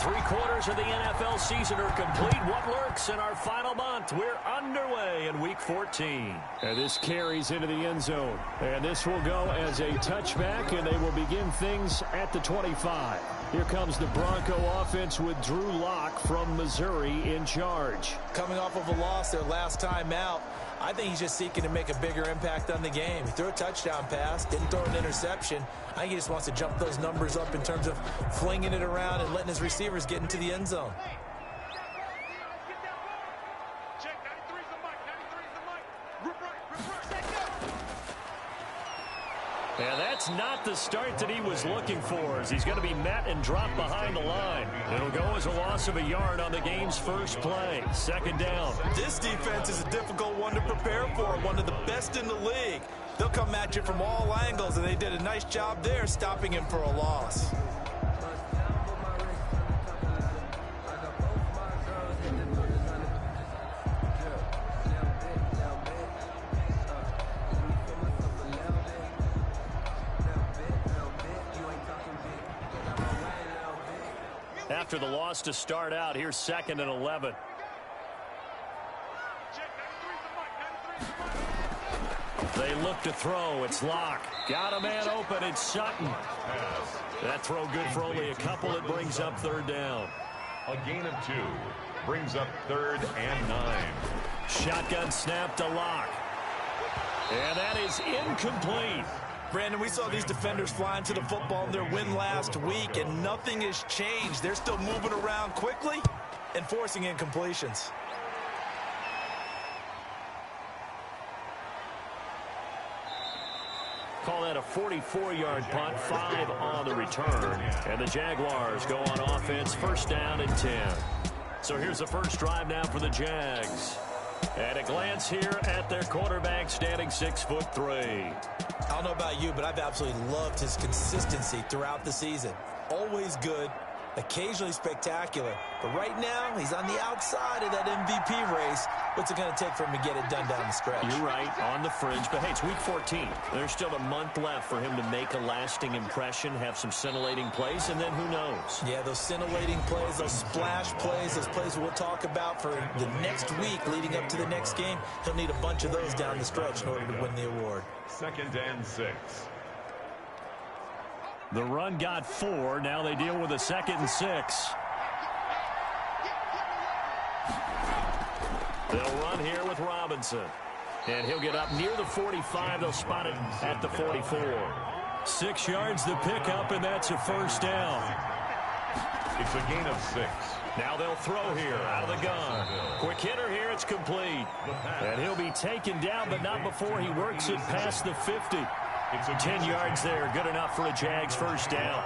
3/4 of the NFL season are complete. What lurks in our final month? We're underway in Week 14. And this carries into the end zone. And this will go as a touchback, and they will begin things at the 25. Here comes the Bronco offense with Drew Lock from Missouri in charge. Coming off of a loss their last time out, I think he's just seeking to make a bigger impact on the game. He threw a touchdown pass, didn't throw an interception. I think he just wants to jump those numbers up in terms of flinging it around and letting his receivers get into the end zone. And that's not the start that he was looking for, as he's going to be met and dropped behind the line. It'll go as a loss of a yard on the game's first play. 2nd down. This defense is a difficult one to prepare for, one of the best in the league. They'll come at you from all angles, and they did a nice job there stopping him for a loss. After the loss to start out, here's 2nd and 11. They look to throw. It's Locke. Got a man open. It's Sutton. That throw good for only a couple. It brings up 3rd down. A gain of 2 brings up 3rd and 9. Shotgun snap to Locke. And that is incomplete. Brandon, we saw these defenders flying to the football in their win last week, and nothing has changed. They're still moving around quickly and forcing incompletions. Call that a 44-yard punt, 5 on the return. And the Jaguars go on offense, 1st down and 10. So here's the first drive now for the Jags. At a glance here at their quarterback, standing 6'3". I don't know about you, but I've absolutely loved his consistency throughout the season. Always good, occasionally spectacular. But right now, he's on the outside of that MVP race. What's it going to take for him to get it done down the stretch? You're right, on the fringe. But, hey, it's Week 14. There's still a month left for him to make a lasting impression, have some scintillating plays, and then who knows? Yeah, those scintillating plays, those splash plays, those plays we'll talk about for the next week leading up to the next game. He'll need a bunch of those down the stretch in order to win the award. 2nd and 6. The run got 4. Now they deal with a 2nd and 6. They'll run here with Robinson. And he'll get up near the 45. They'll spot it at the 44. 6 yards the pickup, and that's a 1st down. It's a gain of 6. Now they'll throw here out of the gun. Quick hitter here. It's complete. And he'll be taken down, but not before he works it past the 50. It's 10 yards there. Good enough for a Jags 1st down.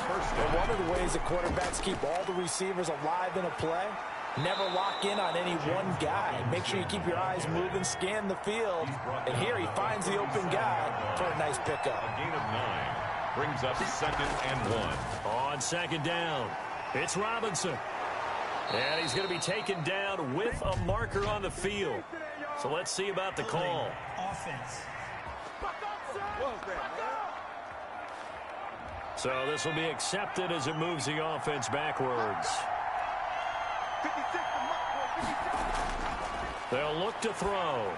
Well, one of the ways that quarterbacks keep all the receivers alive in a play, never lock in on any one guy. Make sure you keep your eyes moving, scan the field. And here he finds the open guy for a nice pickup. A gain of 9 brings up 2nd and 1. On 2nd down, it's Robinson. And he's going to be taken down with a marker on the field. So let's see about the call. Offense. So this will be accepted as it moves the offense backwards. They'll look to throw.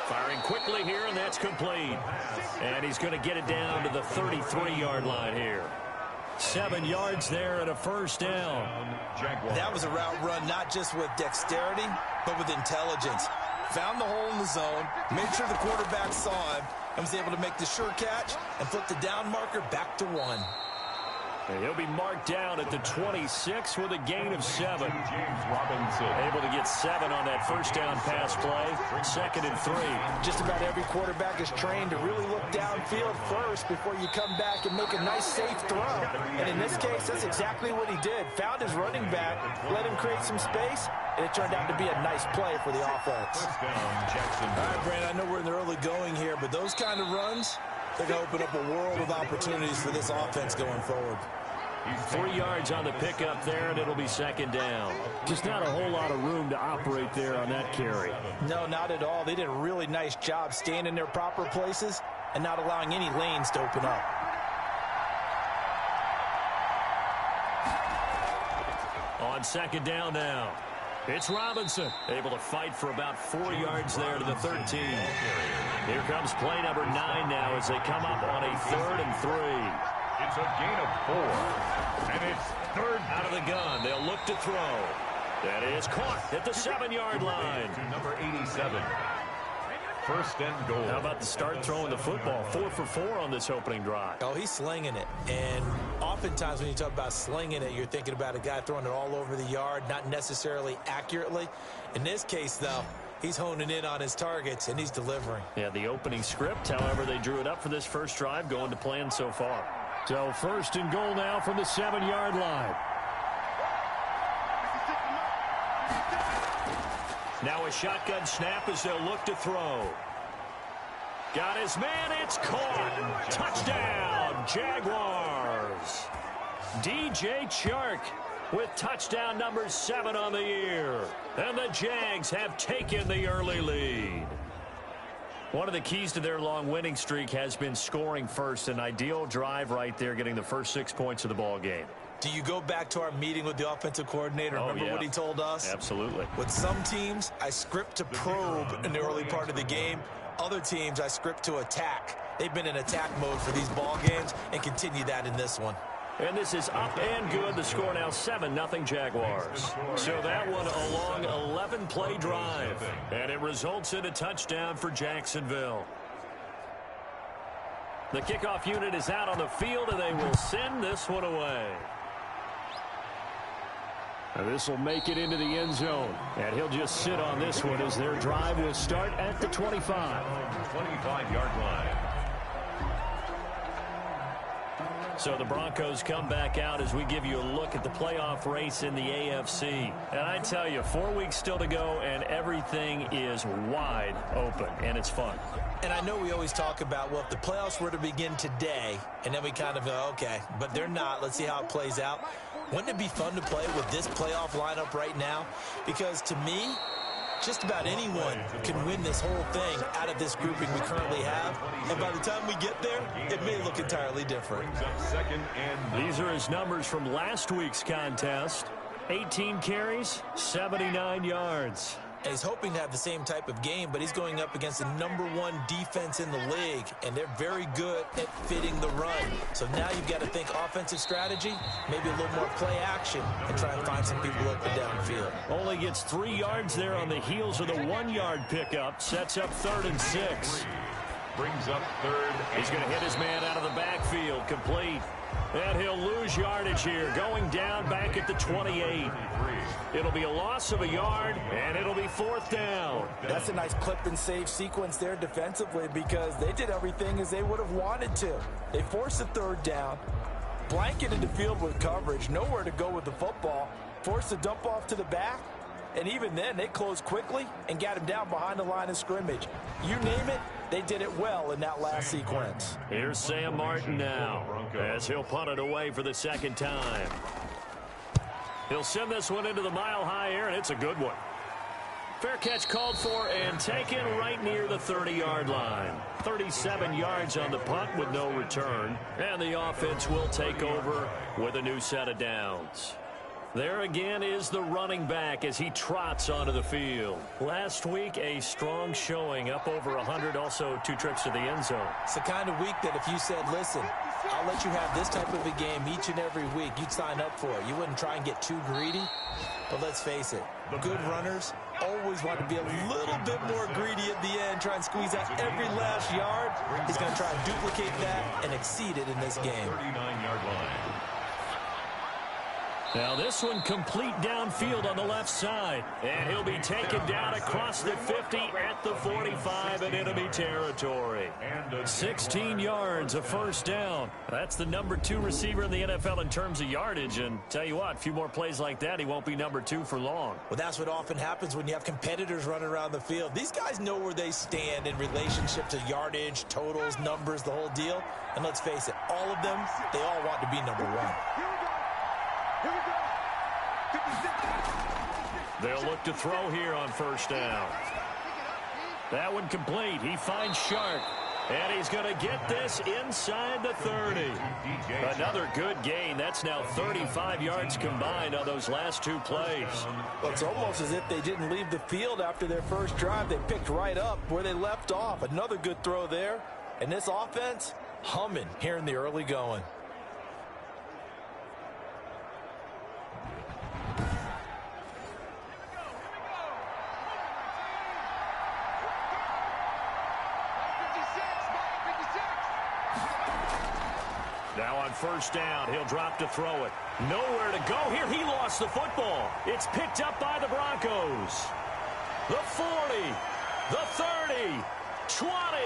Firing quickly here, and that's complete. And he's going to get it down to the 33-yard line here. 7 yards there and a 1st down. That was a route run not just with dexterity, but with intelligence. Found the hole in the zone, made sure the quarterback saw him, and was able to make the sure catch and flip the down marker back to 1. And he'll be marked down at the 26 with a gain of 7. James Robinson able to get 7 on that 1st down pass play. 2nd and 3. Just about every quarterback is trained to really look downfield first before you come back and make a nice safe throw. And in this case, that's exactly what he did. Found his running back, let him create some space, and it turned out to be a nice play for the offense. 1st down, Jackson. All right, Brandon, I know we're in the early going here, but those kind of runs, they're going to open up a world of opportunities for this offense going forward. 3 yards on the pickup there, and it'll be 2nd down. Just not a whole lot of room to operate there on that carry. No, not at all. They did a really nice job staying in their proper places and not allowing any lanes to open up. On second down now, it's Robinson, able to fight for about 4 yards there to the 13. Here comes play number 9 now as they come up on a 3rd and 3. It's a gain of 4, and it's third out of the gun. They'll look to throw. That is caught at the 7-yard line. To number 87. First and goal. How about the start throwing the football? 4 for 4 on this opening drive. Oh, he's slinging it. And oftentimes when you talk about slinging it, you're thinking about a guy throwing it all over the yard, not necessarily accurately. In this case, though, he's honing in on his targets, and he's delivering. Yeah, the opening script, however, they drew it up for this first drive, going to plan so far. So first and goal now from the 7-yard line. Now a shotgun snap as they'll look to throw. Got his man, it's caught. Touchdown, Jaguars. DJ Chark with touchdown number 7 on the year. And the Jags have taken the early lead. One of the keys to their long winning streak has been scoring first. An ideal drive right there, getting the first 6 points of the ball game. Do you go back to our meeting with the offensive coordinator? Remember what he told us? Absolutely. With some teams, I script to probe in the early part of the game. Other teams, I script to attack. They've been in attack mode for these ball games and continue that in this one. And this is up and good. The score now 7-0 Jaguars. So that one a long 11-play drive. And it results in a touchdown for Jacksonville. The kickoff unit is out on the field, and they will send this one away. And this will make it into the end zone. And he'll just sit on this one as their drive will start at the 25. 25-yard line. So the Broncos come back out as we give you a look at the playoff race in the AFC. And I tell you, 4 weeks still to go, and everything is wide open, and it's fun. And I know we always talk about, well, if the playoffs were to begin today, and then we kind of go, okay, but they're not. Let's see how it plays out. Wouldn't it be fun to play with this playoff lineup right now? Because to me, just about anyone can win this whole thing out of this grouping we currently have. And by the time we get there, it may look entirely different. These are his numbers from last week's contest. 18 carries, 79 yards. And he's hoping to have the same type of game, but he's going up against the #1 defense in the league, and they're very good at fitting the run. So now you've got to think offensive strategy, maybe a little more play action, and try and find some people up and downfield. Only gets 3 yards there on the heels of the 1-yard pickup. Sets up 3rd and 6. Brings up 3rd. He's going to hit his man out of the backfield, complete. And he'll lose yardage here, going down back at the 28. It'll be a loss of a yard, and it'll be 4th down. That's a nice clip and save sequence there defensively, because they did everything as they would have wanted to. They forced the 3rd down, blanketed the field with coverage, nowhere to go with the football, forced the dump off to the back, and even then they closed quickly and got him down behind the line of scrimmage. You name it, they did it well in that last sequence. Here's Sam Martin now as he'll punt it away for the 2nd time. He'll send this one into the mile-high air, and it's a good one. Fair catch called for and taken right near the 30-yard line. 37 yards on the punt with no return. And the offense will take over with a new set of downs. There again is the running back as he trots onto the field. Last week, a strong showing, up over 100, also 2 trips to the end zone. It's the kind of week that if you said, listen, I'll let you have this type of a game each and every week, you'd sign up for it. You wouldn't try and get too greedy. But let's face it, good runners always want to be a little bit more greedy at the end, try and squeeze out every last yard. He's going to try and duplicate that and exceed it in this game. 39-yard line. Now this one complete downfield on the left side. And he'll be taken down across the 50 at the 45 in enemy territory. 16 yards, a 1st down. That's the #2 receiver in the NFL in terms of yardage. And tell you what, a few more plays like that, he won't be #2 for long. Well, that's what often happens when you have competitors running around the field. These guys know where they stand in relationship to yardage, totals, numbers, the whole deal. And let's face it, all of them, they all want to be #1. They'll look to throw here on 1st down. That one complete. He finds Shark. And he's going to get this inside the 30. Another good gain. That's now 35 yards combined on those last two plays. Well, it's almost as if they didn't leave the field after their first drive. They picked right up where they left off. Another good throw there. And this offense, humming here in the early going. Now on first down, he'll drop to throw it. Nowhere to go here. He lost the football. It's picked up by the Broncos. The 40, the 30, 20.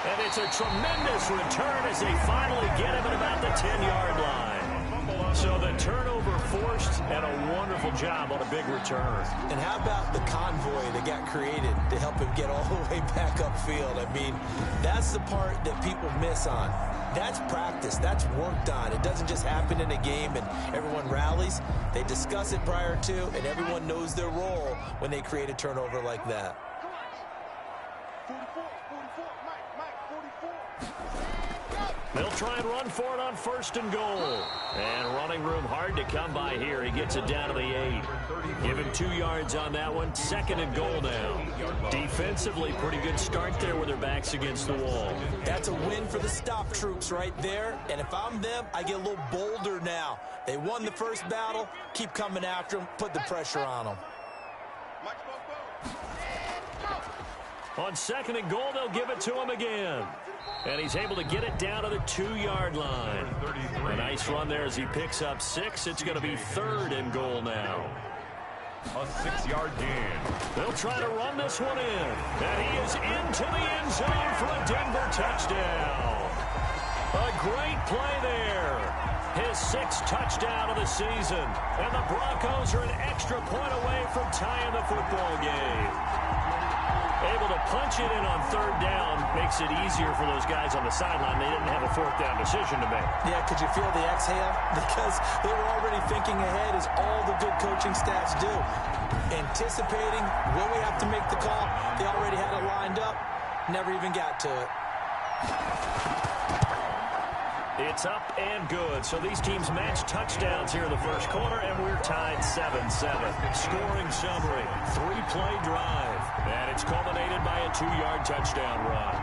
And it's a tremendous return as they finally get him at about the 10-yard line. So the turnover forced and a wonderful job on a big return. And how about the convoy that got created to help him get all the way back upfield? I mean, that's the part that people miss on. That's practice. That's worked on. It doesn't just happen in a game and everyone rallies. They discuss it prior to, and everyone knows their role when they create a turnover like that. They'll try and run for it on first and goal. And running room hard to come by here. He gets it down to the 8. Give him 2 yards on that one. Second and goal now. Defensively, pretty good start there with their backs against the wall. That's a win for the stop troops right there. And if I'm them, I get a little bolder now. They won the first battle. Keep coming after them. Put the pressure on them. On second and goal, they'll give it to him again. And he's able to get it down to the 2-yard line. A nice run there as he picks up 6. It's going to be third and goal now. A 6-yard gain. They'll try to run this one in. And he is into the end zone for a Denver touchdown. A great play there. His 6th touchdown of the season. And the Broncos are an extra point away from tying the football game. Able to punch it in on third down makes it easier for those guys on the sideline. They didn't have a fourth down decision to make. Yeah, could you feel the exhale? Because they were already thinking ahead, as all the good coaching staffs do. Anticipating, will we have to make the call? They already had it lined up. Never even got to it. It's up and good. So these teams match touchdowns here in the first quarter, and we're tied 7-7. Scoring summary, 3-play drive. And it's culminated by a 2-yard touchdown run.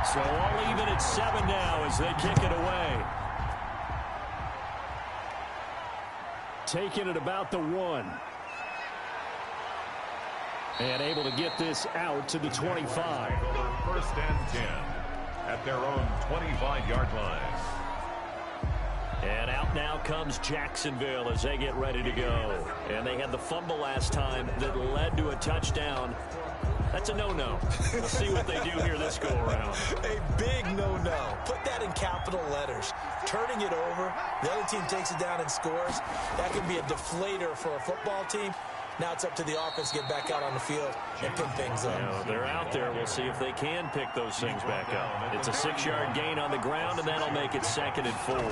So all even at 7 now as they kick it away. Taking it about the 1. And able to get this out to the 25. First and 10 at their own 25-yard line. And out now comes Jacksonville as they get ready to go. And they had the fumble last time that led to a touchdown. That's a no-no. We'll see what they do here this go-around. A big no-no. Put that in capital letters. Turning it over, the other team takes it down and scores. That can be a deflator for a football team. Now it's up to the offense to get back out on the field and pick things up. Yeah, they're out there. We'll see if they can pick those things back up. It's a 6-yard gain on the ground, and that'll make it 2nd and 4.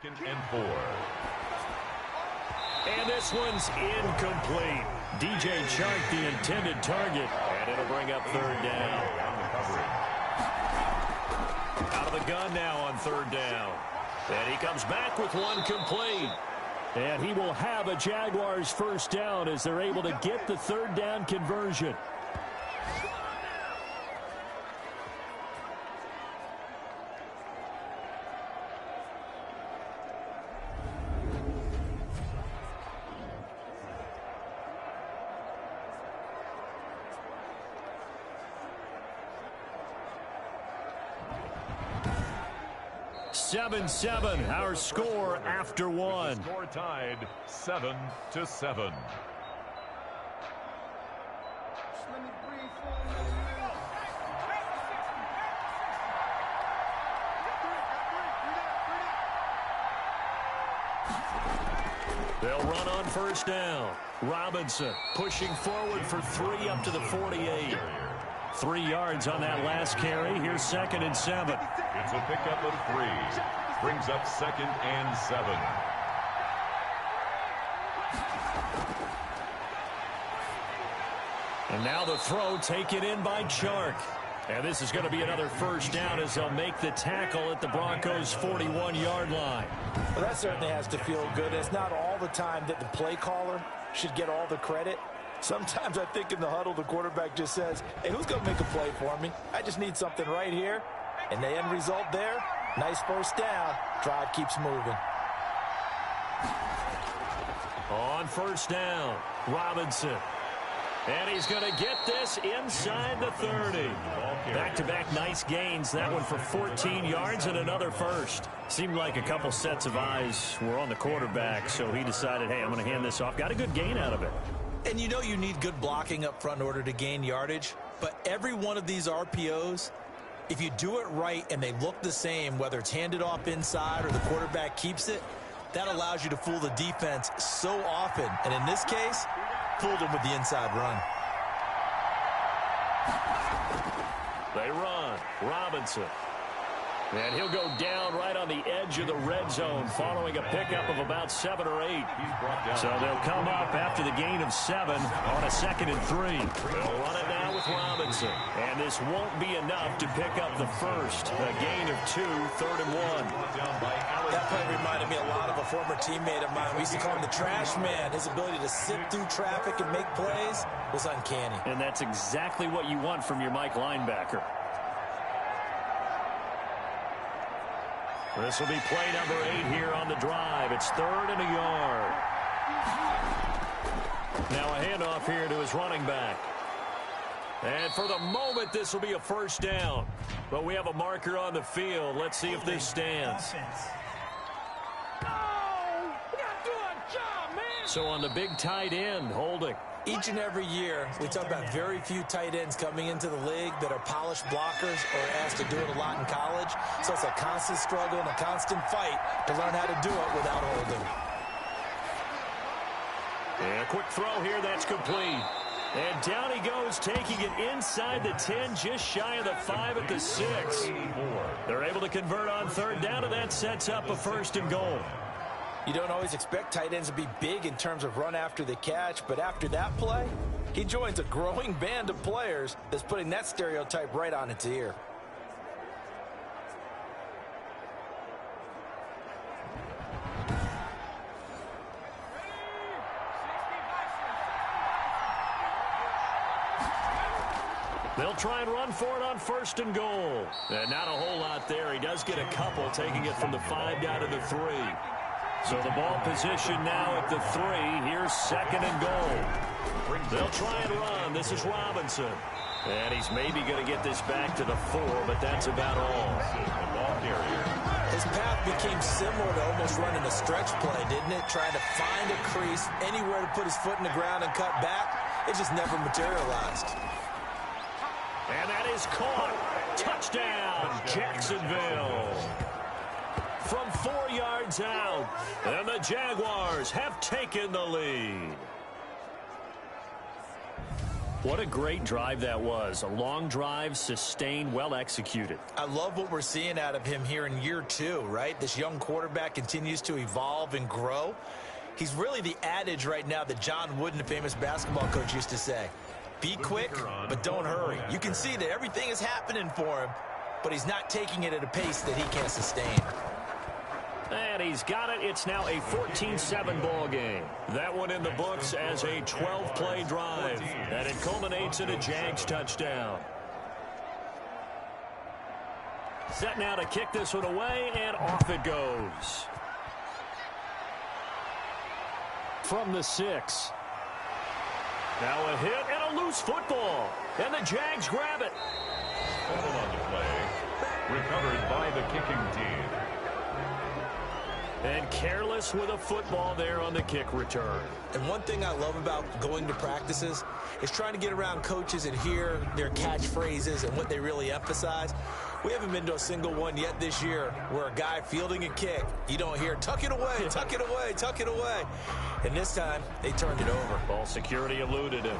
Second and 4. And this one's incomplete. DJ Chark, the intended target. And it'll bring up third down. Out of the gun now on third down. And he comes back with one complete. And he will have a Jaguars first down as they're able to get the third down conversion. 7-7, our score after one. Score tied 7-7. They'll run on first down. Robinson pushing forward for 3 up to the 48. 3 yards on that last carry. Here's 2nd and 7. It's a pickup of 3. Brings up 2nd and 7. And now the throw taken in by Chark. And this is going to be another first down as they'll make the tackle at the Broncos' 41-yard line. Well, that certainly has to feel good. It's not all the time that the play caller should get all the credit. Sometimes I think in the huddle, the quarterback just says, hey, who's going to make a play for me? I just need something right here. And the end result there, nice first down. Drive keeps moving. On first down, Robinson. And he's going to get this inside the 30. Back-to-back nice gains. That one for 14 yards and another first. Seemed like a couple sets of eyes were on the quarterback, so he decided, hey, I'm going to hand this off. Got a good gain out of it. And you know you need good blocking up front in order to gain yardage. But every one of these RPOs, if you do it right and they look the same, whether it's handed off inside or the quarterback keeps it, that allows you to fool the defense so often. And in this case, fooled him with the inside run. They run. Robinson. And he'll go down right on the edge of the red zone following a pickup of about 7 or 8. So they'll come up after the gain of 7 on a 2nd and 3. They'll run it now with Robinson. And this won't be enough to pick up the first. A gain of 2, 3rd and 1. That play reminded me a lot of a former teammate of mine. We used to call him the trash man. His ability to sift through traffic and make plays was uncanny. And that's exactly what you want from your Mike linebacker. This will be play number 8 here on the drive. It's 3rd and a yard. Now a handoff here to his running back. And for the moment, this will be a first down. But we have a marker on the field. Let's see if this stands. So on the big tight end, holding. Each and every year, we talk about very few tight ends coming into the league that are polished blockers or asked to do it a lot in college. So it's a constant struggle and a constant fight to learn how to do it without holding. And a quick throw here, that's complete. And down he goes, taking it inside the 10, just shy of the 5 at the 6. They're able to convert on 3rd down, and that sets up a 1st and goal. You don't always expect tight ends to be big in terms of run after the catch, but after that play, he joins a growing band of players that's putting that stereotype right on its ear. They'll try and run for it on 1st and goal. And not a whole lot there. He does get a couple, taking it from the 5 down to the 3. So the ball position now at the 3. Here's 2nd and goal. They'll try and run. This is Robinson. And he's maybe going to get this back to the 4, but that's about all. His path became similar to almost running a stretch play, didn't it? Trying to find a crease, anywhere to put his foot in the ground and cut back. It just never materialized. And that is caught. Touchdown, Jacksonville. From 4 yards out, and the Jaguars have taken the lead. What a great drive that was. A long drive, sustained, well executed. I love what we're seeing out of him here in year 2, right? This young quarterback continues to evolve and grow. He's really the adage right now that John Wooden, the famous basketball coach, used to say. Be quick, but don't hurry. You can see that everything is happening for him, but he's not taking it at a pace that he can't sustain. And he's got it. It's now a 14-7 ball game. That one in the books as a 12-play drive. And it culminates in a Jags touchdown. Set now to kick this one away, and off it goes. From the 6. Now a hit and a loose football. And the Jags grab it. Hold on the play. Recovered by the kicking team. And careless with a football there on the kick return. And one thing I love about going to practices is trying to get around coaches and hear their catchphrases and what they really emphasize. We haven't been to a single one yet this year where a guy fielding a kick, you don't hear, tuck it away, tuck it away, tuck it away. And this time, they turned it over. Ball security eluded him.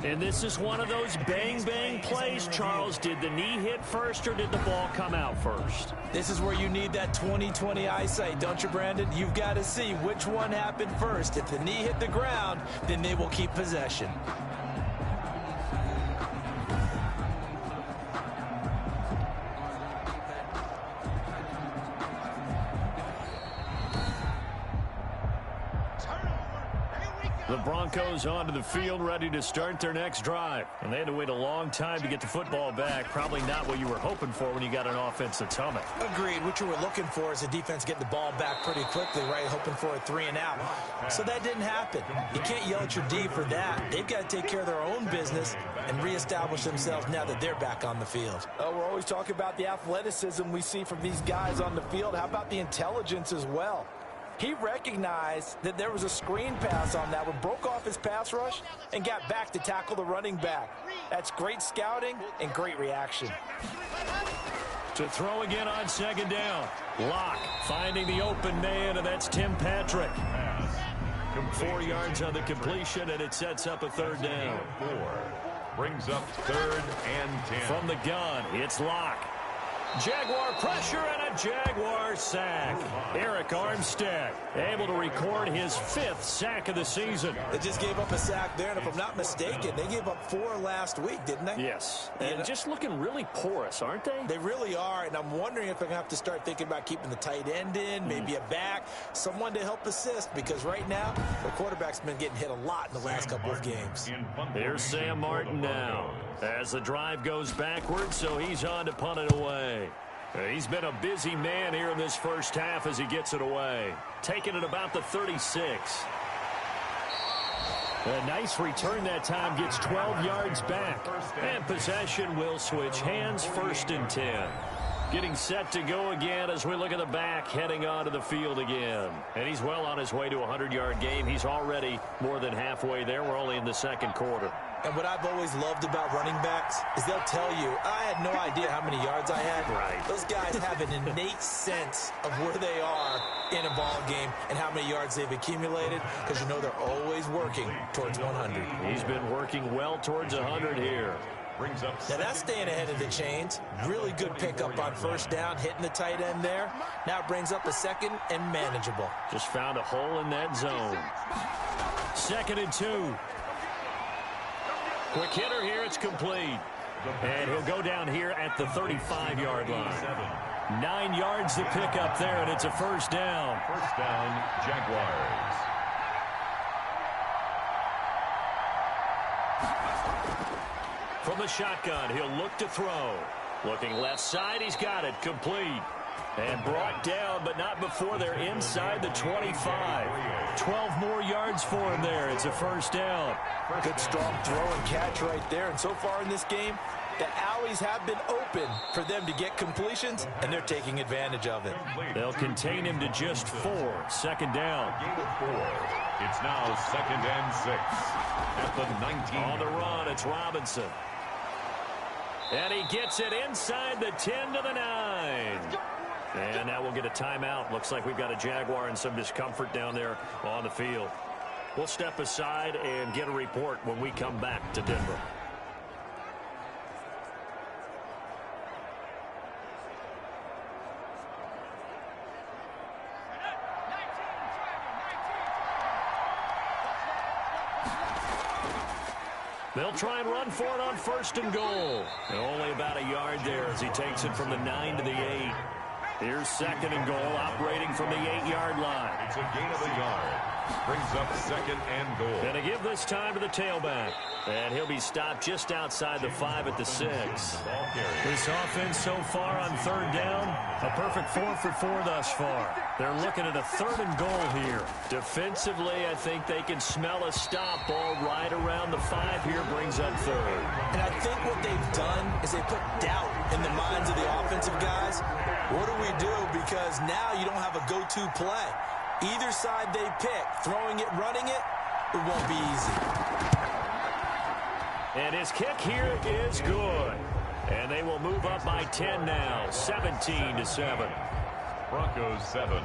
And this is one of those bang-bang plays, Charles. Did the knee hit first or did the ball come out first? This is where you need that 20/20 eyesight, don't you, Brandon? You've got to see which one happened first. If the knee hit the ground, then they will keep possession. The Broncos onto the field, ready to start their next drive. And they had to wait a long time to get the football back. Probably not what you were hoping for when you got an offense that's humming. Agreed. What you were looking for is the defense getting the ball back pretty quickly, right? Hoping for a 3 and out. So that didn't happen. You can't yell at your D for that. They've got to take care of their own business and reestablish themselves now that they're back on the field. We're always talking about the athleticism we see from these guys on the field. How about the intelligence as well? He recognized that there was a screen pass on that one, broke off his pass rush, and got back to tackle the running back. That's great scouting and great reaction. To throw again on second down. Locke finding the open man, and that's Tim Patrick. 4 yards on the completion, and it sets up a third down. 4 brings up 3rd and 10. From the gun, it's Locke. Jaguar pressure and a Jaguar sack. Eric Armstead able to record his 5th sack of the season. They just gave up a sack there, and if I'm not mistaken, they gave up 4 last week, didn't they? Yes, and just looking really porous, aren't they? They really are, and I'm wondering if they're going to have to start thinking about keeping the tight end in, maybe a back, someone to help assist, because right now, the quarterback's been getting hit a lot in the last couple of games. Here's Sam Martin now as the drive goes backwards, so he's on to punt it away. He's been a busy man here in this first half as he gets it away. Taking it about the 36. A nice return that time, gets 12 yards back. And possession will switch hands, 1st and 10. Getting set to go again as we look at the back, heading onto the field again. And he's well on his way to a 100-yard game. He's already more than halfway there. We're only in the second quarter. And what I've always loved about running backs is they'll tell you, I had no idea how many yards I had. Right. Those guys have an innate sense of where they are in a ball game and how many yards they've accumulated, because you know they're always working towards 100. He's been working well towards 100 here. Now that's staying ahead of the chains. Really good pickup on 1st down, hitting the tight end there. Now it brings up a 2nd and manageable. Just found a hole in that zone. 2nd and 2. Quick hitter here, it's complete. And he'll go down here at the 35-yard line. 9 yards to pick up there, and it's a 1st down. 1st down, Jaguars. From the shotgun, he'll look to throw. Looking left side, he's got it, complete. And brought down, but not before they're inside the 25. 12 more yards for him there. It's a 1st down. Good strong throw and catch right there. And so far in this game, the alleys have been open for them to get completions, and they're taking advantage of it. They'll contain him to just 4. 2nd down. Gain of 4. It's now 2nd and 6. At the 19. On the run, it's Robinson. And he gets it inside the 10 to the 9. And now we'll get a timeout. Looks like we've got a Jaguar in some discomfort down there on the field. We'll step aside and get a report when we come back to Denver. They'll try and run for it on 1st and goal. And only about a yard there as he takes it from the 9 to the 8. Here's 2nd and goal, operating from the 8-yard line. It's a gain of a yard. Brings up 2nd and goal. And to give this time to the tailback. And he'll be stopped just outside the 5 at the 6. This offense so far on 3rd down, a perfect 4 for 4 thus far. They're looking at a 3rd and goal here. Defensively, I think they can smell a stop. Ball right around the 5 here, brings up 3rd. And I think what they've done is they put doubt in the minds of the offensive guys. What do we do? Because now you don't have a go-to play. Either side they pick, throwing it, running it, it won't be easy. And his kick here is good. And they will move up by 10 now, 17-7. Broncos 7.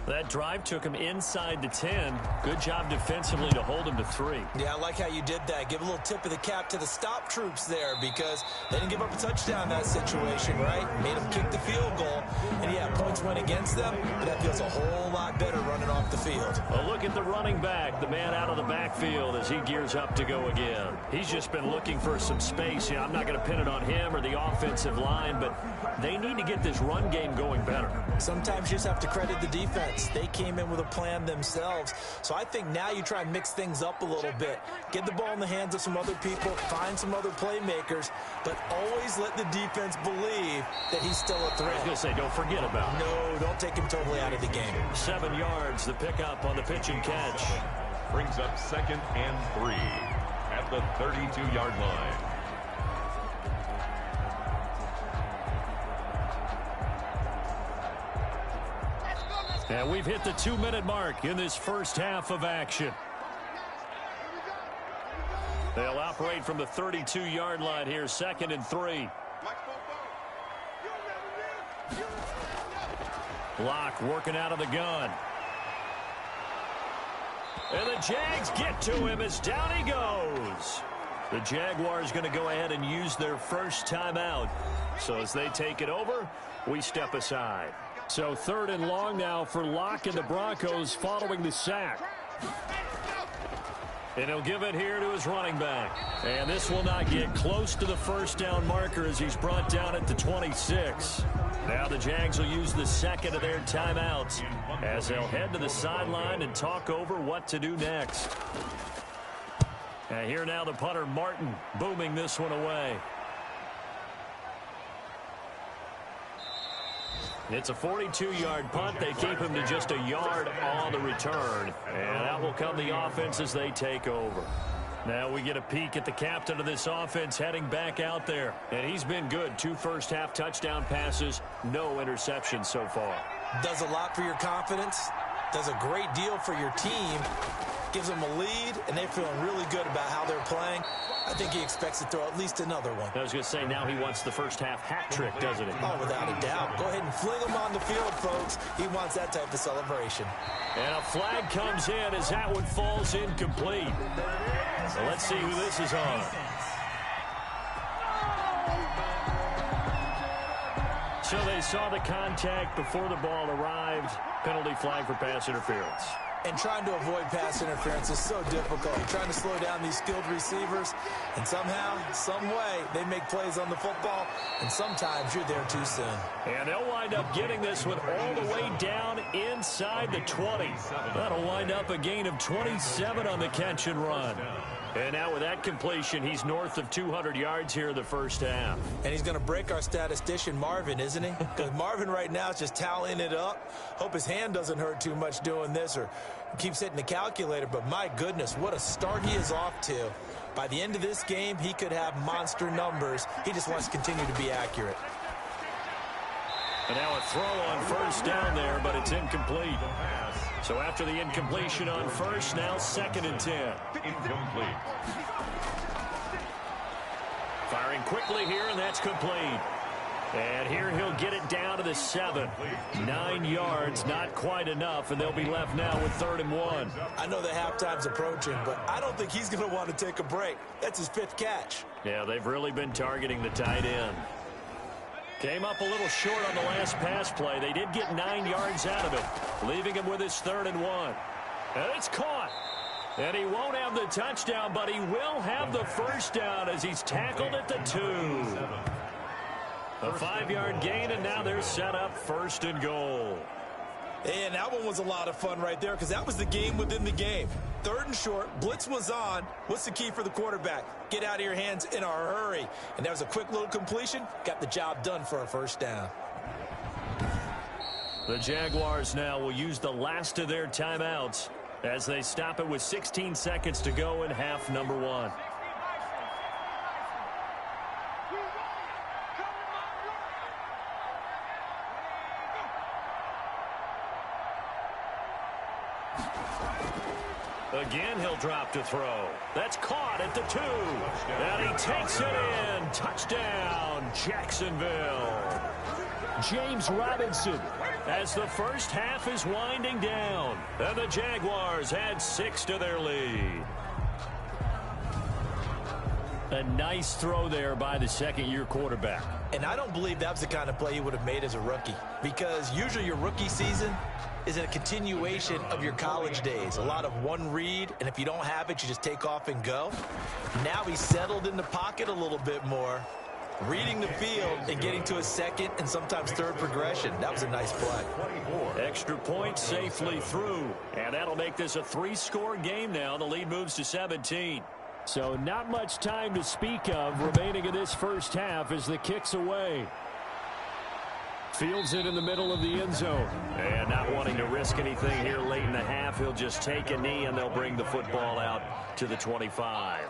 That drive took him inside the 10. Good job defensively to hold him to 3. Yeah, I like how you did that. Give a little tip of the cap to the stop troops there because they didn't give up a touchdown in that situation, right? Made them kick the field goal. And, yeah, points went against them, but that feels a whole lot better running off the field. A look at the running back, the man out of the backfield as he gears up to go again. He's just been looking for some space. Yeah, I'm not going to pin it on him or the offensive line, but they need to get this run game going better. Sometimes you just have to credit the defense. They came in with a plan themselves. So I think now you try and mix things up a little bit. Get the ball in the hands of some other people, find some other playmakers, but always let the defense believe that he's still a threat. I was going to say, don't forget about it. No, don't take him totally out of the game. 7 yards, the pickup on the pitch and catch. Brings up 2nd and 3 at the 32-yard line. And we've hit the 2-minute mark in this first half of action. They'll operate from the 32-yard line here, 2nd and 3. Locke working out of the gun. And the Jags get to him as down he goes. The Jaguars going to go ahead and use their first timeout. So as they take it over, we step aside. So 3rd and long now for Locke and the Broncos following the sack. And he'll give it here to his running back. And this will not get close to the first down marker as he's brought down at the 26. Now the Jags will use the second of their timeouts as they'll head to the sideline and talk over what to do next. And here now the punter Martin booming this one away. It's a 42-yard punt. They keep him to just a yard on the return. And out will come the offense as they take over. Now we get a peek at the captain of this offense heading back out there. And he's been good. 2 first-half touchdown passes, no interceptions so far. Does a lot for your confidence. Does a great deal for your team. Gives them a lead, and they're feeling really good about how they're playing. I think he expects to throw at least another one. I was going to say, now he wants the first-half hat trick, doesn't he? Oh, without a doubt. Go ahead and fling him on the field, folks. He wants that type of celebration. And a flag comes in as that one falls incomplete. So let's see who this is on. So they saw the contact before the ball arrived. Penalty flag for pass interference. And trying to avoid pass interference is so difficult. You're trying to slow down these skilled receivers, and somehow, some way, they make plays on the football, and sometimes you're there too soon. And they'll wind up getting this one all the way down inside the 20. That'll wind up a gain of 27 on the catch and run. And now with that completion, he's north of 200 yards here in the first half. And he's going to break our statistician, Marvin, isn't he? Because Marvin right now is just tallying it up. Hope his hand doesn't hurt too much doing this or keeps hitting the calculator. But my goodness, what a start he is off to. By the end of this game, he could have monster numbers. He just wants to continue to be accurate. And now a throw on first down there, but it's incomplete. So after the incompletion on first, now 2nd and 10. Incomplete. Firing quickly here, and that's complete. And here he'll get it down to the 7. 9 yards, not quite enough, and they'll be left now with 3rd and 1. I know the halftime's approaching, but I don't think he's going to want to take a break. That's his 5th catch. Yeah, they've really been targeting the tight end. Came up a little short on the last pass play. They did get 9 yards out of it, leaving him with his 3rd and 1. And it's caught. And he won't have the touchdown, but he will have the first down as he's tackled at the 2. A 5-yard gain, and now they're set up 1st and goal. And that one was a lot of fun right there because that was the game within the game. 3rd and short, blitz was on. What's the key for the quarterback? Get out of your hands in a hurry. And that was a quick little completion. Got the job done for a first down. The Jaguars now will use the last of their timeouts as they stop it with 16 seconds to go in half number one. Again, he'll drop to throw. That's caught at the 2. And he takes it in. Touchdown, Jacksonville. James Robinson. As the first half is winding down, and the Jaguars add 6 to their lead. A nice throw there by the second-year quarterback. And I don't believe that was the kind of play he would have made as a rookie, because usually your rookie season is a continuation of your college days. A lot of one read, and if you don't have it, you just take off and go. Now he's settled in the pocket a little bit more, reading the field and getting to a second and sometimes third progression. That was a nice play. Extra point safely through, and that'll make this a 3-score game now. The lead moves to 17. So not much time to speak of remaining in this first half as the kick's away. Fields it in the middle of the end zone. And not wanting to risk anything here late in the half, he'll just take a knee and they'll bring the football out to the 25.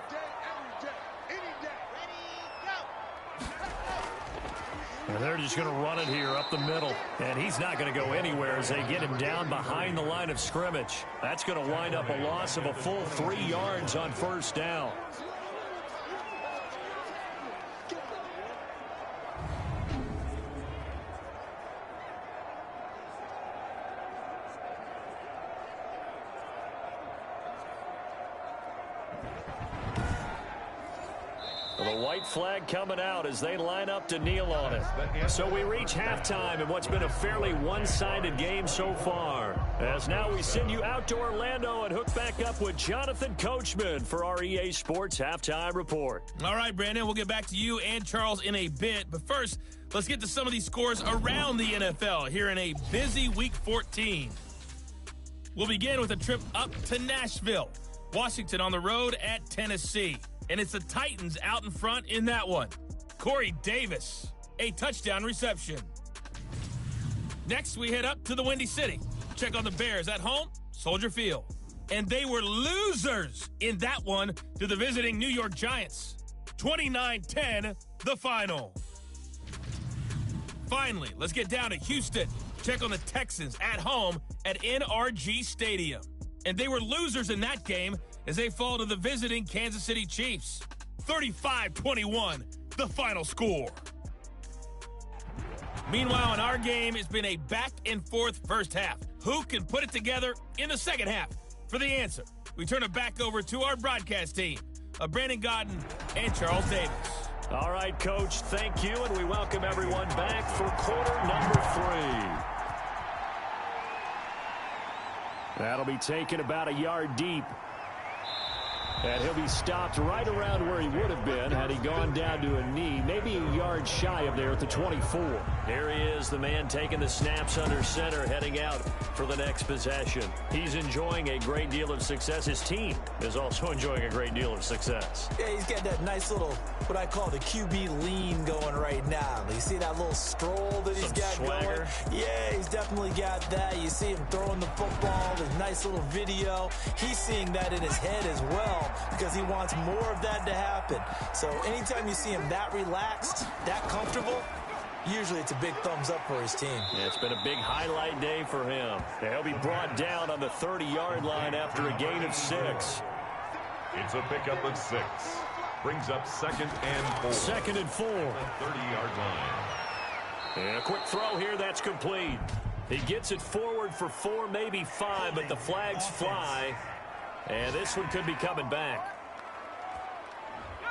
And they're just going to run it here up the middle. And he's not going to go anywhere as they get him down behind the line of scrimmage. That's going to wind up a loss of a full 3 yards on first down. The white flag coming out as they line up to kneel on it. So we reach halftime in what's been a fairly one-sided game so far. As now we send you out to Orlando and hook back up with Jonathan Coachman for our EA Sports Halftime Report. All right, Brandon, we'll get back to you and Charles in a bit. But first, let's get to some of these scores around the NFL here in a busy Week 14. We'll begin with a trip up to Nashville. Washington on the road at Tennessee. And it's the Titans out in front in that one. Corey Davis, a touchdown reception. Next, we head up to the Windy City. Check on the Bears at home, Soldier Field. And they were losers in that one to the visiting New York Giants. 29-10, the final. Finally, let's get down to Houston. Check on the Texans at home at NRG Stadium. And they were losers in that game as they fall to the visiting Kansas City Chiefs. 35-21, the final score. Meanwhile, in our game, it's been a back-and-forth first half. Who can put it together in the second half? For the answer, we turn it back over to our broadcast team of Brandon Godden and Charles Davis. All right, Coach, thank you, and we welcome everyone back for quarter number 3. That'll be taken about a yard deep. And he'll be stopped right around where he would have been had he gone down to a knee, maybe a yard shy of there at the 24. Here he is, the man taking the snaps under center, heading out for the next possession. He's enjoying a great deal of success. His team is also enjoying a great deal of success. Yeah, he's got that nice little, what I call the QB lean going right now. You see that little stroll that he's got swagger going? Yeah, he's definitely got that. You see him throwing the football, the nice little video. He's seeing that in his head as well, because he wants more of that to happen. So anytime you see him that relaxed, that comfortable, usually it's a big thumbs up for his team. Yeah, it's been a big highlight day for him. He'll be brought down on the 30-yard line after a gain of 6. It's a pickup of 6. Brings up 2nd and 4. 2nd and 4. 30-yard line. And a quick throw here, that's complete. He gets it forward for 4, maybe 5, but the flags fly. And this one could be coming back.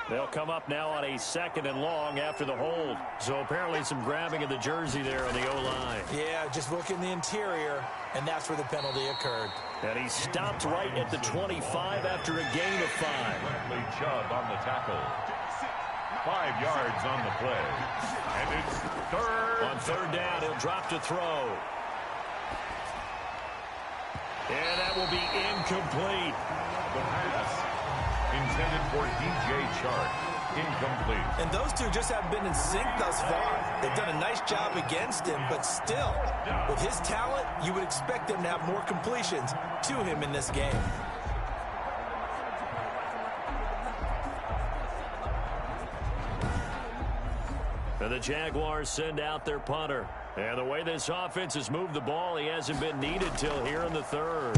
They'll come up now on a 2nd and long after the hold. So apparently some grabbing of the jersey there on the O-line. Yeah, just look in the interior, and that's where the penalty occurred. And he stopped right at the 25 after a gain of 5. Bradley Chubb on the tackle. 5 yards on the play. And it's third. On third down, he'll drop to throw. And that will be incomplete. The pass intended for DJ Chark. incomplete. And those two just haven't been in sync thus far. They've done a nice job against him, but still, with his talent, you would expect him to have more completions to him in this game. And the Jaguars send out their punter. And the way this offense has moved the ball, he hasn't been needed till here in the third.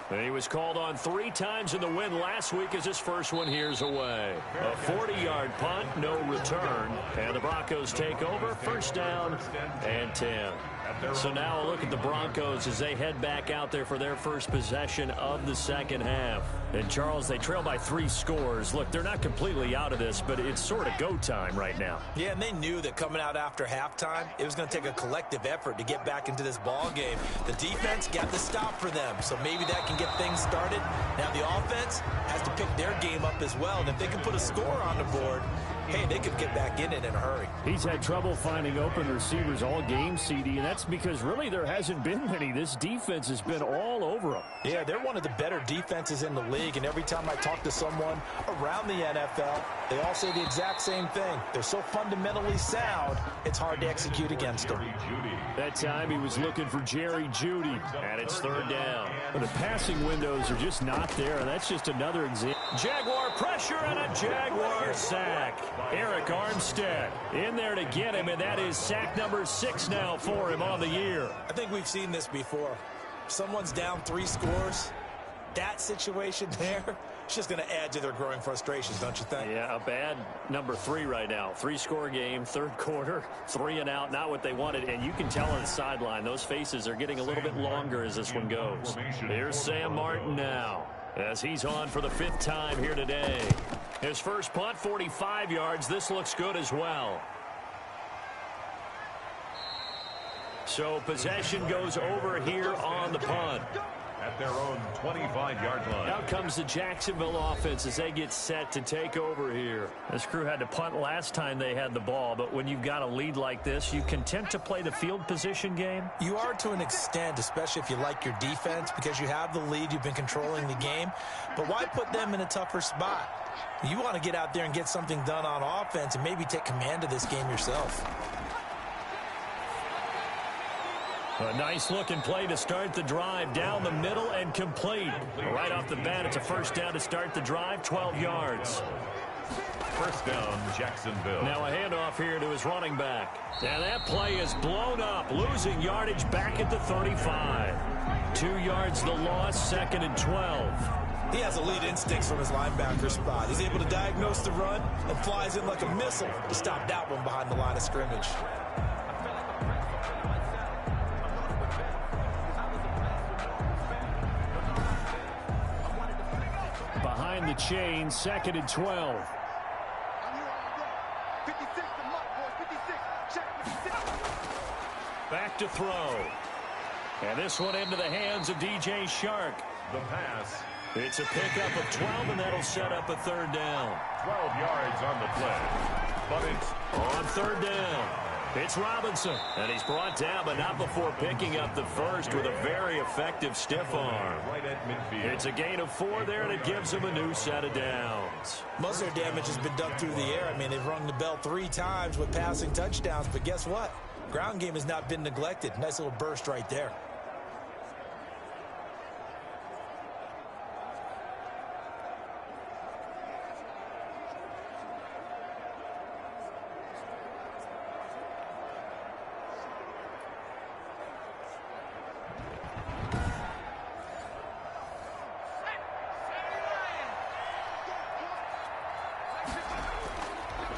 And he was called on 3 times in the win last week as his first one here's away. A 40-yard punt, no return. And the Broncos take over, first down and 10. So now a look at the Broncos as they head back out there for their first possession of the second half. And, Charles, they trail by 3 scores. Look, they're not completely out of this, but it's sort of go time right now. Yeah, and they knew that coming out after halftime, it was going to take a collective effort to get back into this ball game. The defense got the stop for them, so maybe that can get things started. Now the offense has to pick their game up as well, and if they can put a score on the board, hey, they could get back in it in a hurry. He's had trouble finding open receivers all game, CD, and that's because really there hasn't been many. This defense has been all over him. Yeah, they're one of the better defenses in the league, and every time I talk to someone around the NFL, they all say the exact same thing. They're so fundamentally sound, it's hard to execute against them. That time he was looking for Jerry Jeudy. And it's third down. But the passing windows are just not there, and that's just another example. Jaguar pressure and a Jaguar sack. Eric Armstead in there to get him, and that is sack number 6 now for him on the year. I think we've seen this before. Someone's down 3 scores. That situation there, it's just going to add to their growing frustrations, don't you think? Yeah, a bad number 3 right now. 3-score game, third quarter, 3 and out, not what they wanted. And you can tell on the sideline, those faces are getting a little bit longer as this one goes. Here's Sam Martin now, as he's on for the 5th time here today. His first punt, 45 yards. This looks good as well. So possession goes over here on the punt. At their own 25-yard line. Out comes the Jacksonville offense as they get set to take over here. This crew had to punt last time they had the ball, but when you've got a lead like this, you content to play the field position game? You are to an extent, especially if you like your defense, because you have the lead, you've been controlling the game. But why put them in a tougher spot? You want to get out there and get something done on offense and maybe take command of this game yourself. A nice-looking play to start the drive down the middle and complete. Right off the bat, it's a first down to start the drive, 12 yards. First down, Jacksonville. Now a handoff here to his running back. Now that play is blown up, losing yardage back at the 35. 2 yards the loss, 2nd and 12. He has elite instincts from his linebacker spot. He's able to diagnose the run and flies in like a missile to stop that one behind the line of scrimmage. Behind the chain, 2nd and 12. Back to throw. And this one into the hands of DJ Shark. The pass. It's a pickup of 12, and that'll set up a third down. 12 yards on the play. But it's on third down. It's Robinson. And he's brought down, but not before picking up the first with a very effective stiff arm. right at midfield. It's a gain of 4 there, and it gives him a new set of downs. Most of their damage has been done through the air. I mean, they've rung the bell 3 times with passing touchdowns, but guess what? Ground game has not been neglected. Nice little burst right there.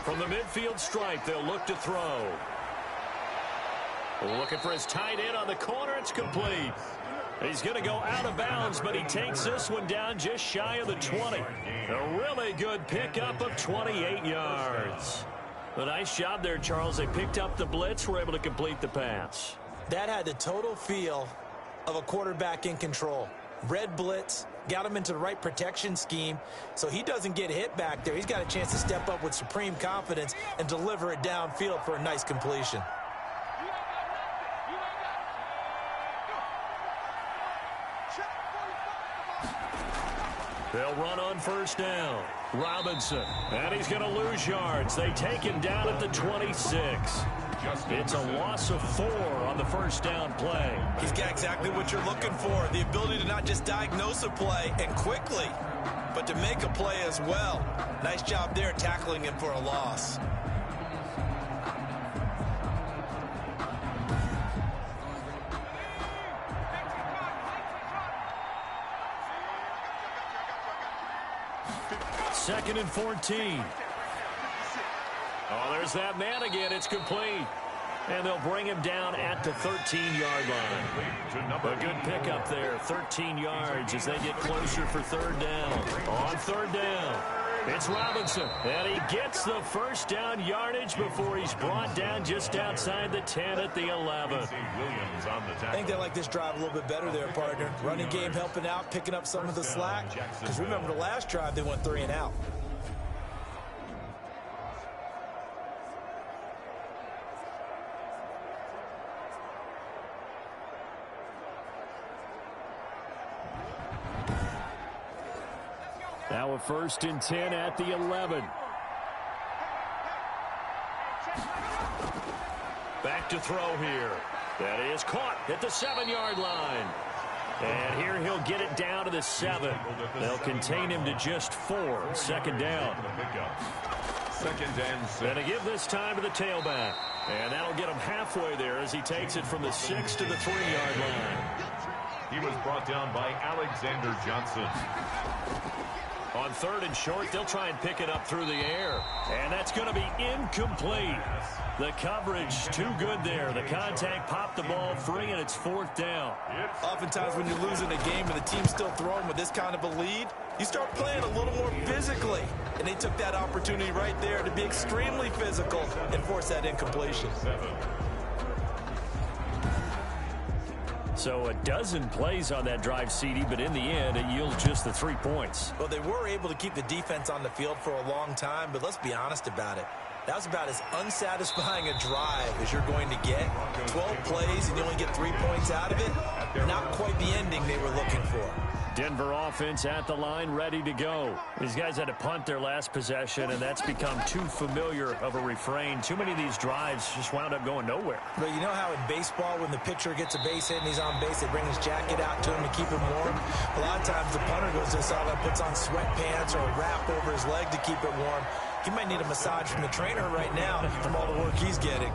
From the midfield stripe, they'll look to throw. Looking for his tight end on the corner. It's complete. He's going to go out of bounds, but he takes this one down just shy of the 20. A really good pickup of 28 yards. A nice job there, Charles. They picked up the blitz, were able to complete the pass. That had the total feel of a quarterback in control. Red blitz, got him into the right protection scheme, so he doesn't get hit back there. He's got a chance to step up with supreme confidence and deliver it downfield for a nice completion. They'll run on first down. Robinson, and he's going to lose yards. They take him down at the 26. It's a loss of 4 on the first down play. He's got exactly what you're looking for, the ability to not just diagnose a play and quickly, but to make a play as well. Nice job there tackling him for a loss. Second and 14. Oh, there's that man again. It's complete. And they'll bring him down at the 13-yard line. A good pickup there, 13 yards as they get closer for third down. On third down, it's Robinson. And he gets the first down yardage before he's brought down just outside the 10 at the 11. I think they like this drive a little bit better there, partner. Running game helping out, picking up some of the slack. Because remember the last drive, they went 3 and out. Now a 1st and 10 at the 11. Back to throw here. That is caught at the 7-yard line. And here he'll get it down to the 7. They'll contain him to just 4. Second down. Second and 6. And to give this time to the tailback. And that'll get him halfway there as he takes it from the 6 to the 3-yard line. He was brought down by Alexander Johnson. On 3rd and short, they'll try and pick it up through the air. And that's going to be incomplete. The coverage too good there. The contact popped the ball free, and it's 4th down. Oftentimes when you're losing a game and the team's still throwing with this kind of a lead, you start playing a little more physically. And they took that opportunity right there to be extremely physical and force that incompletion. So a dozen plays on that drive, CD, but in the end, it yields just the 3 points. Well, they were able to keep the defense on the field for a long time, but let's be honest about it. That was about as unsatisfying a drive as you're going to get. 12 plays and you only get 3 points out of it. Not quite the ending they were looking for. Denver offense at the line, ready to go. These guys had to punt their last possession, and that's become too familiar of a refrain. Too many of these drives just wound up going nowhere. But you know how in baseball, when the pitcher gets a base hit and he's on base, they bring his jacket out to him to keep him warm? A lot of times the punter goes to the sideline, puts on sweatpants or a wrap over his leg to keep it warm. He might need a massage from the trainer right now from all the work he's getting.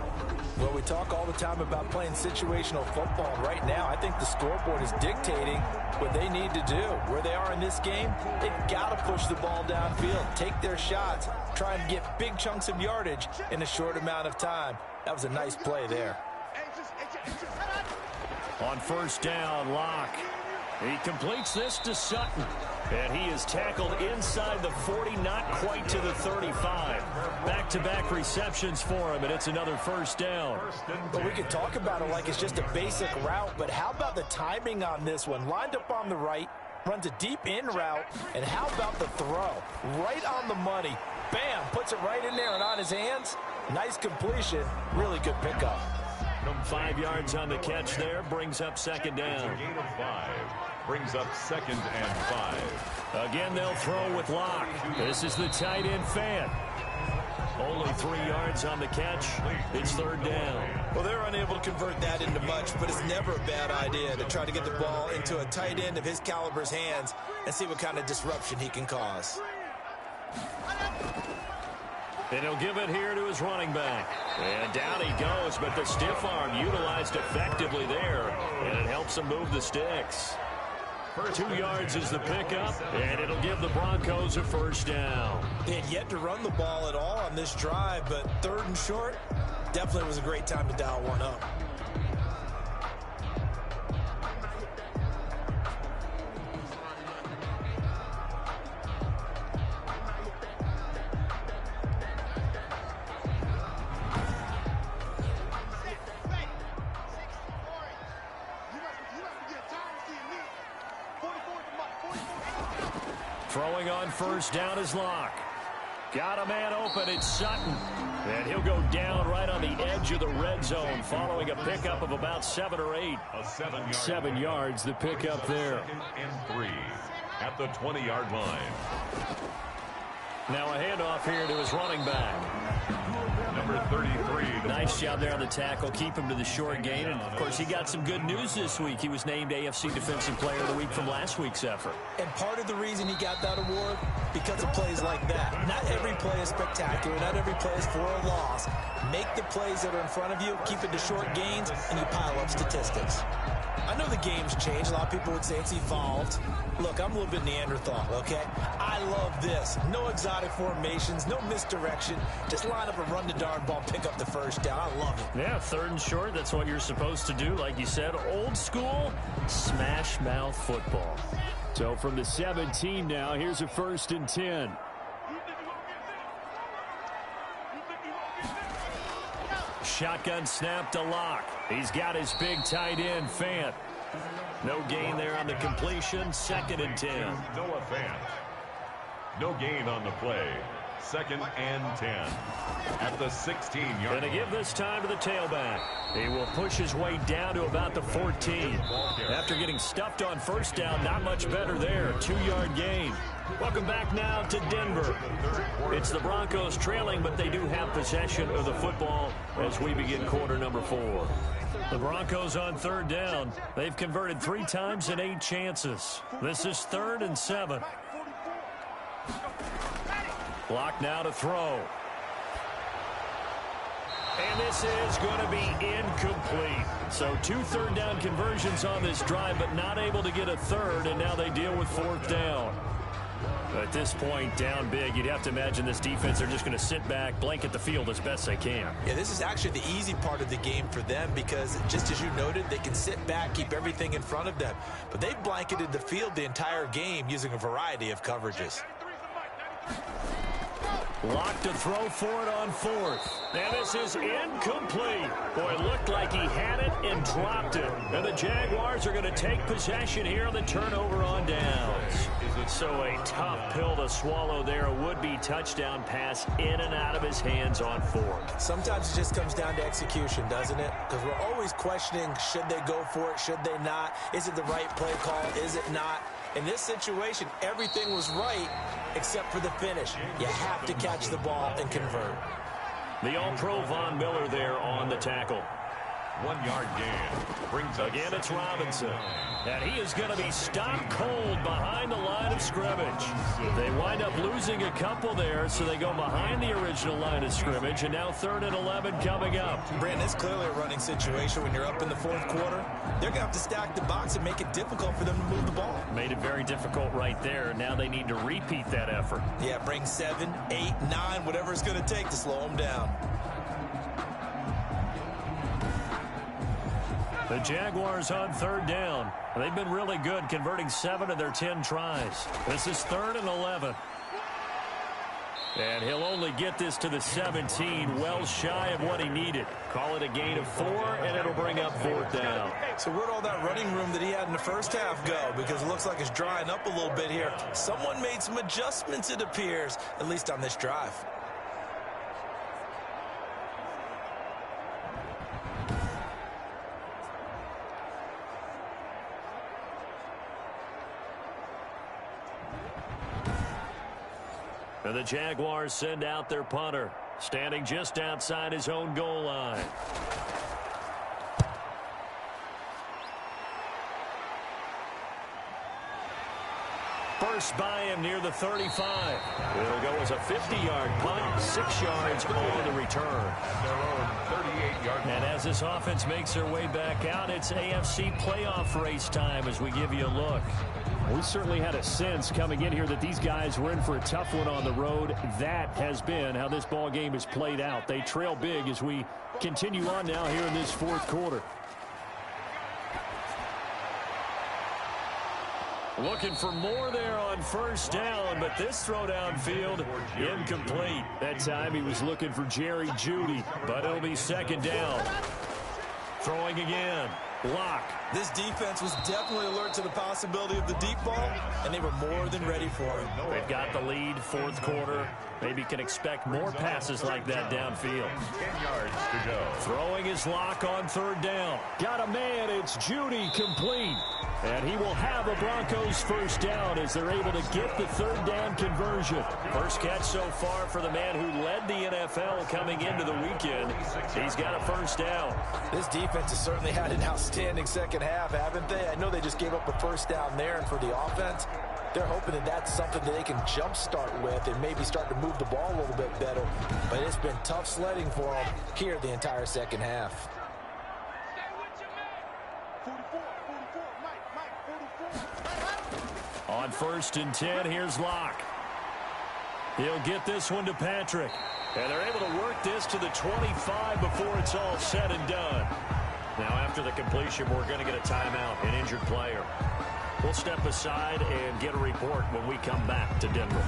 Well, we talk all the time about playing situational football. Right now, I think the scoreboard is dictating what they need to do. Where they are in this game, they've got to push the ball downfield, take their shots, try and get big chunks of yardage in a short amount of time. That was a nice play there. On first down, Locke. He completes this to Sutton. And he is tackled inside the 40, not quite to the 35. Back-to-back receptions for him, and it's another first down. But we could talk about it like it's just a basic route, but how about the timing on this one? Lined up on the right, runs a deep in route, and how about the throw? Right on the money. Bam, puts it right in there and on his hands. Nice completion, really good pickup. 5 yards on the catch there, brings up second down. Gain of 5. Brings up 2nd and 5. Again, they'll throw with Locke. This is the tight end Fan. Only 3 yards on the catch. It's third down. Well, they're unable to convert that into much, but it's never a bad idea to try to get the ball into a tight end of his caliber's hands and see what kind of disruption he can cause. And he'll give it here to his running back. And down he goes, but the stiff arm utilized effectively there, and it helps him move the sticks. 2 yards is the pickup, and it'll give the Broncos a first down. They had yet to run the ball at all on this drive, but 3rd and short definitely was a great time to dial one up. Throwing on first down is Locke. Got a man open, it's Sutton. And he'll go down right on the edge of the red zone following a pickup of about 7 or 8. 7 yards, the pickup there. 2nd and 3. at the 20-yard line. Now a handoff here to his running back. Number 33. Nice job there on the tackle. Keep him to the short gain. And, of course, he got some good news this week. He was named AFC Defensive Player of the Week from last week's effort. And part of the reason he got that award, because of plays like that. Not every play is spectacular. Not every play is for a loss. Make the plays that are in front of you, keep it to short gains, and you pile up statistics. I know the game's changed. A lot of people would say it's evolved. Look, I'm a little bit Neanderthal, okay? I love this. No exotic formations, no misdirection. Just line up and run the darn ball, pick up the first down. I love it. Yeah, 3rd and short. That's what you're supposed to do. Like you said, old school smash mouth football. So from the 17 now, here's a 1st and 10. Shotgun snap to Locke. He's got his big tight end, Fant. No gain there on the completion. 2nd and 10. Noah Fant. No gain on the play. 2nd and 10 at the 16-yard line. Going to give this time to the tailback. He will push his way down to about the 14. After getting stuffed on 1st down, not much better there. 2-yard gain. Welcome back now to Denver. It's the Broncos trailing, but they do have possession of the football as we begin quarter number 4. The Broncos on 3rd down. They've converted 3 times in 8 chances. This is 3rd and 7. Block now to throw. And this is going to be incomplete. So 2 3rd down conversions on this drive, but not able to get a 3rd, and now they deal with 4th down. At this point, down big, you'd have to imagine this defense, they're just going to sit back, blanket the field as best they can. Yeah, this is actually the easy part of the game for them because, just as you noted, they can sit back, keep everything in front of them. But they've blanketed the field the entire game using a variety of coverages. Locked to throw for it on 4th. And this is incomplete. Boy, it looked like he had it and dropped it. And the Jaguars are going to take possession here on the turnover on downs. So a tough pill to swallow there. A would-be touchdown pass in and out of his hands on 4th. Sometimes it just comes down to execution, doesn't it? Because we're always questioning, should they go for it, should they not? Is it the right play call, is it not? In this situation, everything was right except for the finish. You have to catch the ball and convert. The All-Pro Von Miller there on the tackle. 1-yard gain. Brings up again, it's Robinson. And he is going to be stopped cold behind the line of scrimmage. They wind up losing a couple there, so they go behind the original line of scrimmage, and now 3rd and 11 coming up. Brandon, it's clearly a running situation when you're up in the 4th quarter. They're going to have to stack the box and make it difficult for them to move the ball. Made it very difficult right there. Now they need to repeat that effort. Yeah, bring 7, 8, 9, whatever it's going to take to slow them down. The Jaguars on 3rd down. They've been really good, converting 7 of their 10 tries. This is 3rd and 11. And he'll only get this to the 17, well shy of what he needed. Call it a gain of 4, and it'll bring up 4th down. So where'd all that running room that he had in the first half go? Because it looks like it's drying up a little bit here. Someone made some adjustments, it appears, at least on this drive. And the Jaguars send out their punter, standing just outside his own goal line. First by him near the 35. It'll go as a 50-yard punt, 6 yards on the return. And as this offense makes their way back out, it's AFC playoff race time as we give you a look. We certainly had a sense coming in here that these guys were in for a tough one on the road. That has been how this ball game has played out. They trail big as we continue on now here in this 4th quarter. Looking for more there on 1st down, but this throw downfield incomplete. That time he was looking for Jerry Jeudy, but it'll be 2nd down. Throwing again. Block. This defense was definitely alert to the possibility of the deep ball, and they were more than ready for it. They've got the lead, 4th quarter. Maybe can expect more passes like that downfield. 10 yards to go. Throwing his Lock on 3rd down. Got a man. It's Jeudy complete. And he will have a Broncos first down as they're able to get the third down conversion. First catch so far for the man who led the NFL coming into the weekend. He's got a first down. This defense has certainly had an outstanding second half, haven't they? I know they just gave up a first down there, and for the offense, they're hoping that that's something that they can jumpstart with and maybe start to move the ball a little bit better. But it's been tough sledding for them here the entire second half. On 1st and 10, here's Locke. He'll get this one to Patrick. And they're able to work this to the 25 before it's all said and done. Now, after the completion, we're going to get a timeout, an injured player. We'll step aside and get a report when we come back to Denver.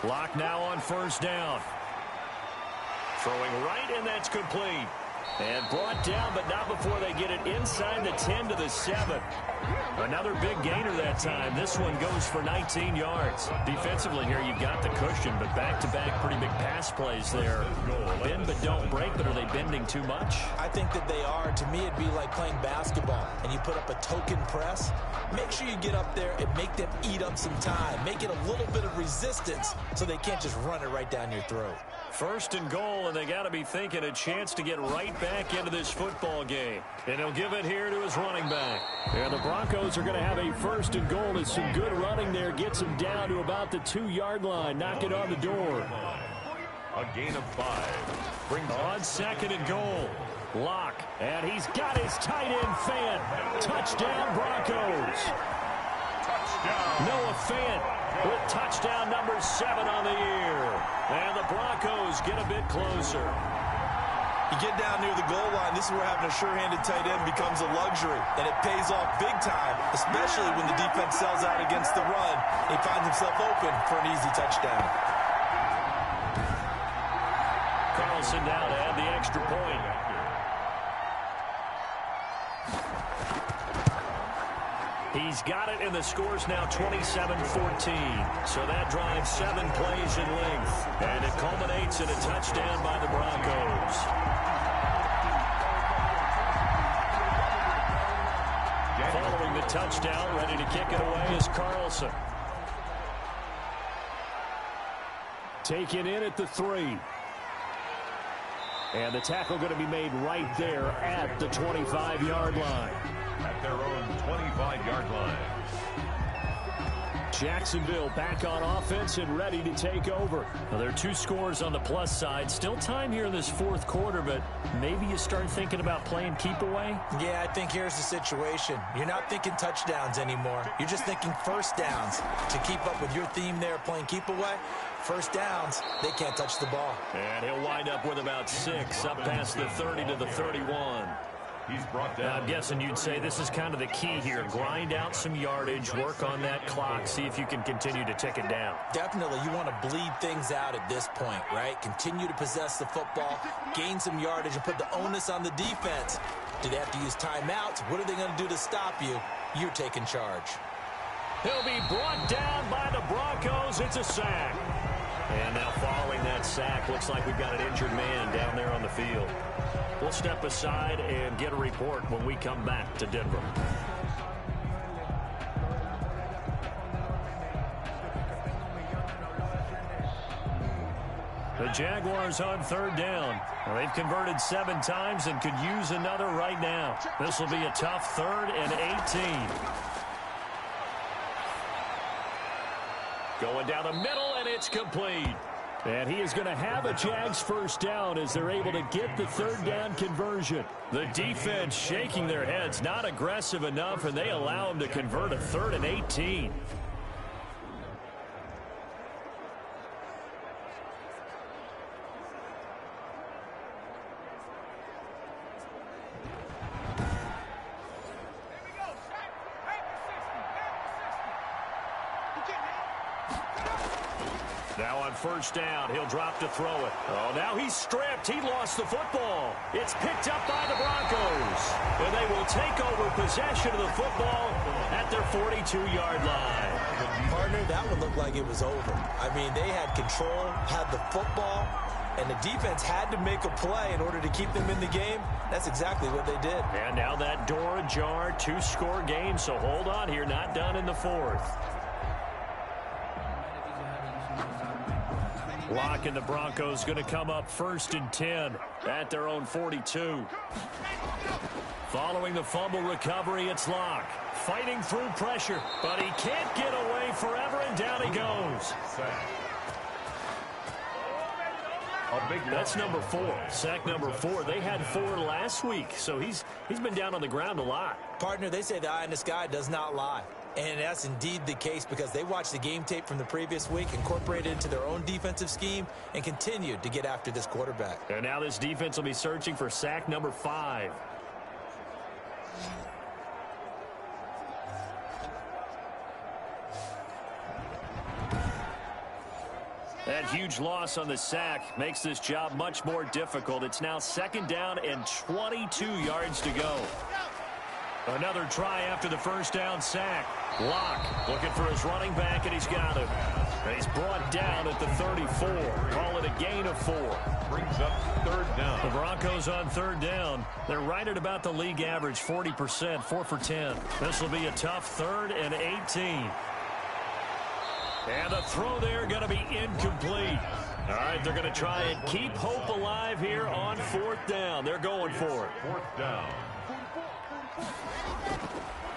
Locke now on first down. Throwing right, and that's complete. And brought down, but not before they get it inside the 10 to the 7. Another big gainer that time. This one goes for 19 yards. Defensively here, you got the cushion, but back-to-back pretty big pass plays there. Bend but don't break, but are they bending too much? I think that they are. To me, it'd be like playing basketball, and you put up a token press. Make sure you get up there and make them eat up some time. Make it a little bit of resistance so they can't just run it right down your throat. 1st and goal, and they got to be thinking a chance to get right back into this football game. And he'll give it here to his running back. And the Broncos are going to have a 1st and goal as some good running there gets him down to about the 2-yard line. Knock it on the door. A gain of 5. Brings on 2nd and goal. Locke, and he's got his tight end Fant. Touchdown Broncos. Touchdown. Noah Fant with touchdown number 7 on the year. And the Broncos get a bit closer. You get down near the goal line, this is where having a sure-handed tight end becomes a luxury, and it pays off big time, especially when the defense sells out against the run. He finds himself open for an easy touchdown. Carlson now to add the extra point. He's got it, and the score's now 27-14. So that drives 7 plays in length. And it culminates in a touchdown by the Broncos. Following the touchdown, ready to kick it away is Carlson. Taken in at the 3. And the tackle going to be made right there at the 25-yard line. At their own 25-yard line. Jacksonville back on offense and ready to take over. Well, there are 2 scores on the plus side. Still time here in this 4th quarter, but maybe you start thinking about playing keep away? Yeah, I think here's the situation. You're not thinking touchdowns anymore. You're just thinking first downs. To keep up with your theme there, playing keep away, first downs, they can't touch the ball. And he'll wind up with about 6, up past the 30 to the 31. He's brought down. I'm guessing you'd say this is kind of the key here. Grind out some yardage, work on that clock, see if you can continue to tick it down. Definitely, you want to bleed things out at this point, right? Continue to possess the football, gain some yardage, and put the onus on the defense. Do they have to use timeouts? What are they going to do to stop you? You're taking charge. He'll be brought down by the Broncos. It's a sack. And now following that sack, looks like we've got an injured man down there on the field. We'll step aside and get a report when we come back to Denver. The Jaguars on 3rd down. Well, they've converted 7 times and could use another right now. This will be a tough 3rd and 18. Going down the middle, and it's complete. And he is going to have a Jags first down as they're able to get the 3rd down conversion. The defense shaking their heads, not aggressive enough, and they allow him to convert a 3rd and 18. Now on first down, he'll drop to throw it. Oh, now he's stripped. He lost the football. It's picked up by the Broncos. And they will take over possession of the football at their 42-yard line. Partner, that one looked like it was over. I mean, they had control, had the football, and the defense had to make a play in order to keep them in the game. That's exactly what they did. And now that door ajar, 2-score game, so hold on here, not done in the fourth. Locke and the Broncos going to come up 1st and 10 at their own 42. Following the fumble recovery, it's Locke. Fighting through pressure, but he can't get away forever, and down he goes. That's number 4. Sack number 4. They had 4 last week, so he's been down on the ground a lot. Partner, they say the eye in the sky does not lie. And that's indeed the case because they watched the game tape from the previous week, incorporated it into their own defensive scheme, and continued to get after this quarterback. And now this defense will be searching for sack number 5. That huge loss on the sack makes this job much more difficult. It's now 2nd down and 22 yards to go. Another try after the first down sack. Locke looking for his running back, and he's got him. And he's brought down at the 34. Call it a gain of 4. Brings up 3rd down. The Broncos on 3rd down. They're right at about the league average, 40%, 4 for 10. This will be a tough 3rd and 18. And the throw there going to be incomplete. All right, they're going to try and keep hope alive here on 4th down. They're going for it. 4th down.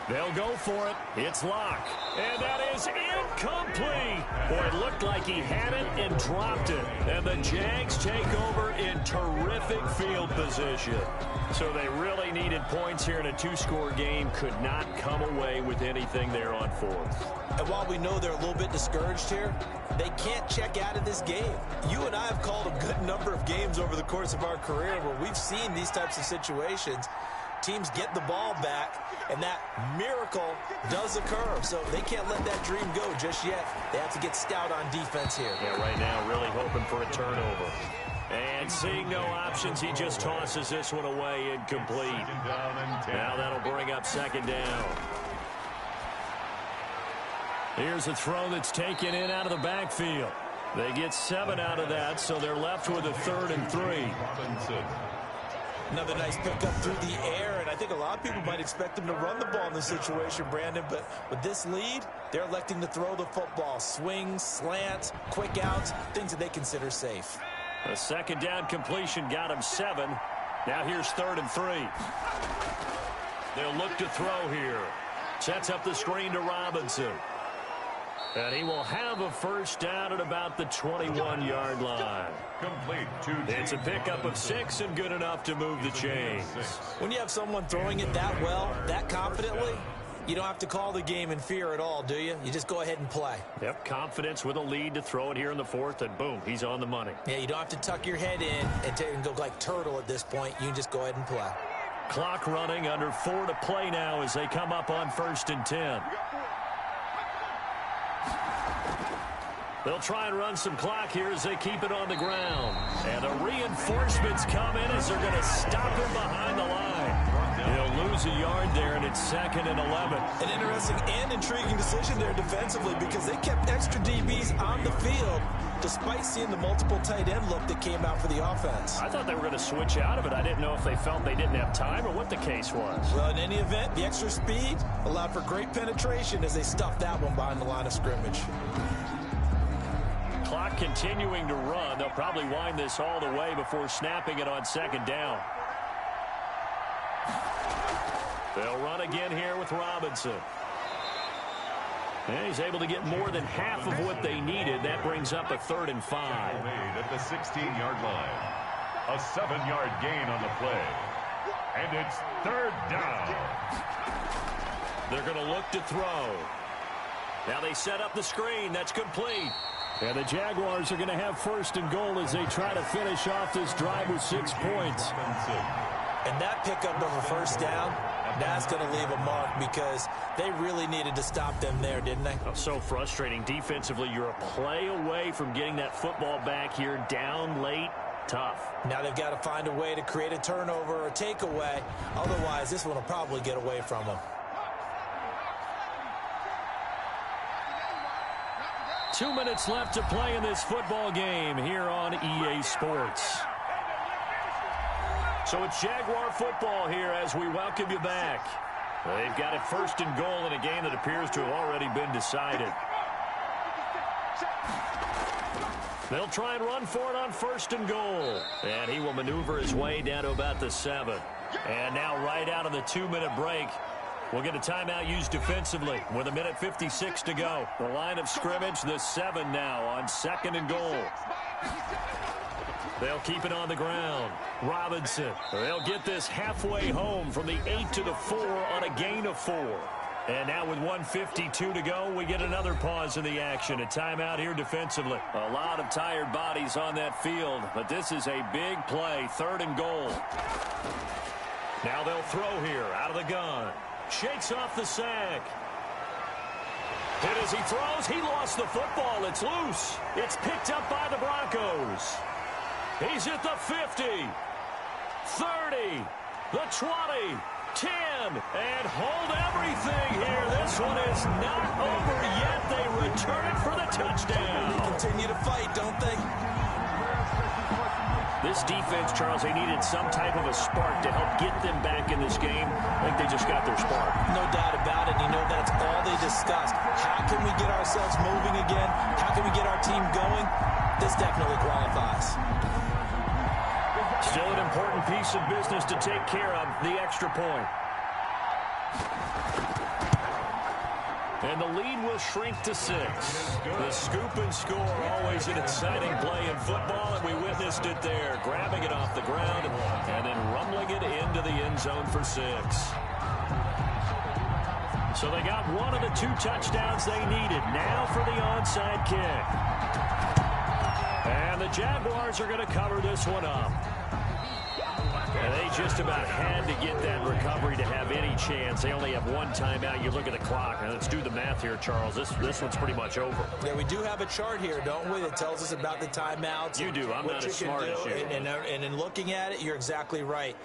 They'll go for it. It's Locke. And that is incomplete. Boy, it looked like he had it and dropped it. And the Jags take over in terrific field position. So they really needed points here in a 2-score game. Could not come away with anything there on 4th. And while we know they're a little bit discouraged here, they can't check out of this game. You and I have called a good number of games over the course of our career where we've seen these types of situations. Teams get the ball back, and that miracle does occur. So they can't let that dream go just yet. They have to get stout on defense here. Yeah, right now really hoping for a turnover. And seeing no options, he just tosses this one away, incomplete. Now that'll bring up 2nd down. Here's a throw that's taken in out of the backfield. They get 7 out of that, so they're left with a 3rd and 3. Another nice pickup through the air, and I think a lot of people might expect them to run the ball in this situation, Brandon, but with this lead, they're electing to throw the football. Swings, slants, quick outs, things that they consider safe. A 2nd down completion got him 7. Now here's 3rd and 3. They'll look to throw here. Sets up the screen to Robinson. And he will have a first down at about the 21-yard line. Complete to It's a pickup of 6 and good enough to move the chains. When you have someone throwing it that well, that confidently, you don't have to call the game in fear at all, do you? You just go ahead and play. Yep, confidence with a lead to throw it here in the 4th, and boom, he's on the money. Yeah, you don't have to tuck your head in and go like turtle at this point. You can just go ahead and play. Clock running, under 4 to play now as they come up on 1st and 10. They'll try and run some clock here as they keep it on the ground. And the reinforcements come in as they're going to stop him behind the line. He'll lose a yard there, and it's 2nd and 11. An interesting and intriguing decision there defensively because they kept extra DBs on the field despite seeing the multiple tight end look that came out for the offense. I thought they were going to switch out of it. I didn't know if they felt they didn't have time or what the case was. Well, in any event, the extra speed allowed for great penetration as they stuffed that one behind the line of scrimmage. Clock continuing to run. They'll probably wind this all the way before snapping it on 2nd down. They'll run again here with Robinson. And he's able to get more than half of what they needed. That brings up a 3rd and 5. Made at the 16-yard line. A 7-yard gain on the play. And it's 3rd down. They're going to look to throw. Now they set up the screen. That's complete. And the Jaguars are going to have 1st and goal as they try to finish off this drive with 6 points. And that pickup of a first down That's going to leave a mark because they really needed to stop them there, didn't they? Oh, so frustrating. Defensively, you're a play away from getting that football back here, down late. Tough. Now they've got to find a way to create a turnover or a takeaway. Otherwise, this one will probably get away from them. 2 minutes left to play in this football game here on EA Sports. So it's Jaguar football here as we welcome you back. They've got it 1st and goal in a game that appears to have already been decided. They'll try and run for it on 1st and goal. And he will maneuver his way down to about the 7. And now right out of the 2-minute break, we'll get a timeout used defensively with 1:56 to go. The line of scrimmage, the 7 now on 2nd and goal. They'll keep it on the ground. Robinson. They'll get this halfway home from the 8 to the 4 on a gain of 4. And now with 1:52 to go, we get another pause in the action. A timeout here defensively. A lot of tired bodies on that field, but this is a big play. 3rd and goal. Now they'll throw here out of the gun. Shakes off the sack. Hit as he throws. He lost the football. It's loose. It's picked up by the Broncos. He's at the 50, 30, the 20, 10, and hold everything here. This one is not over yet. They return it for the touchdown. They continue to fight, don't they? This defense, Charles, they needed some type of a spark to help get them back in this game. I think they just got their spark. No doubt about it. You know, that's all they discussed. How can we get ourselves moving again? How can we get our team going? This definitely qualifies. Still an important piece of business to take care of, the extra point. And the lead will shrink to 6. The scoop and score, always an exciting play in football, and we witnessed it there. Grabbing it off the ground and then rumbling it into the end zone for 6. So they got one of the 2 touchdowns they needed. Now for the onside kick. And the Jaguars are going to cover this one up. And they just about had to get that recovery to have any chance. They only have 1 timeout. You look at the clock. Now let's do the math here, Charles. This one's pretty much over. Yeah, we do have a chart here, don't we, that tells us about the timeouts. You do. I'm not as smart as you. And in looking at it, you're exactly right.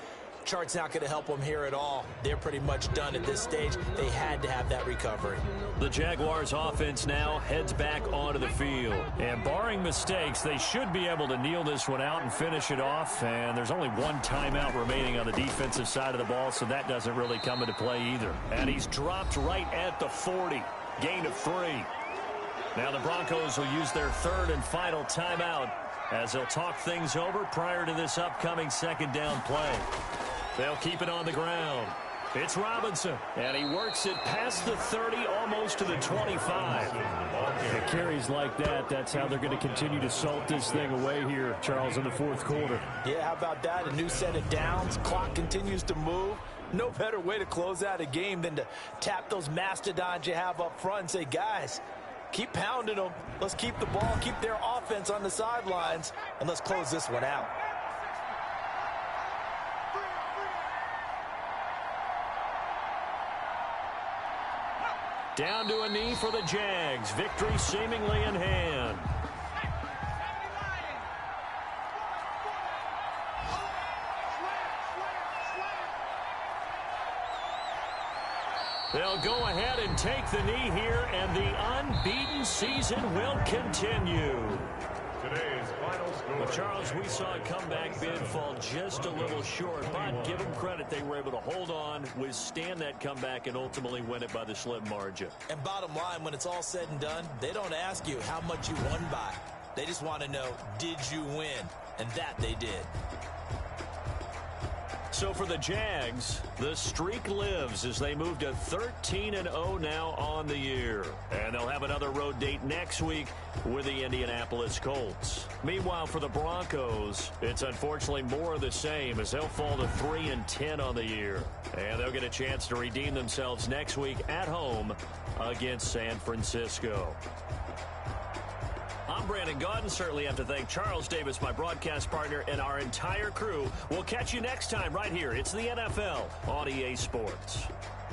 Chart's not going to help them here at all. They're pretty much done at this stage. They had to have that recovery. The Jaguars offense now heads back onto the field. And barring mistakes, they should be able to kneel this one out and finish it off. And there's only 1 timeout remaining on the defensive side of the ball, so that doesn't really come into play either. And he's dropped right at the 40. Gain of 3. Now the Broncos will use their 3rd and final timeout as they'll talk things over prior to this upcoming 2nd down play. They'll keep it on the ground. It's Robinson, and he works it past the 30, almost to the 25. It carries like that. That's how they're going to continue to salt this thing away here, Charles, in the 4th quarter. Yeah, how about that? A new set of downs. Clock continues to move. No better way to close out a game than to tap those mastodons you have up front and say, guys, keep pounding them. Let's keep the ball, keep their offense on the sidelines, and let's close this one out. Down to a knee for the Jags. Victory seemingly in hand. They'll go ahead and take the knee here, and the unbeaten season will continue. Today's final score. Well, Charles, we saw a comeback bid fall just a little short, but give them credit. They were able to hold on, withstand that comeback, and ultimately win it by the slim margin. And bottom line, when it's all said and done, they don't ask you how much you won by. They just want to know, did you win? And that they did. So for the Jags, the streak lives as they move to 13-0 now on the year. And they'll have another road date next week with the Indianapolis Colts. Meanwhile, for the Broncos, it's unfortunately more of the same as they'll fall to 3-10 on the year. And they'll get a chance to redeem themselves next week at home against San Francisco. I'm Brandon Gaudin. Certainly have to thank Charles Davis, my broadcast partner, and our entire crew. We'll catch you next time right here. It's the NFL on EA Sports.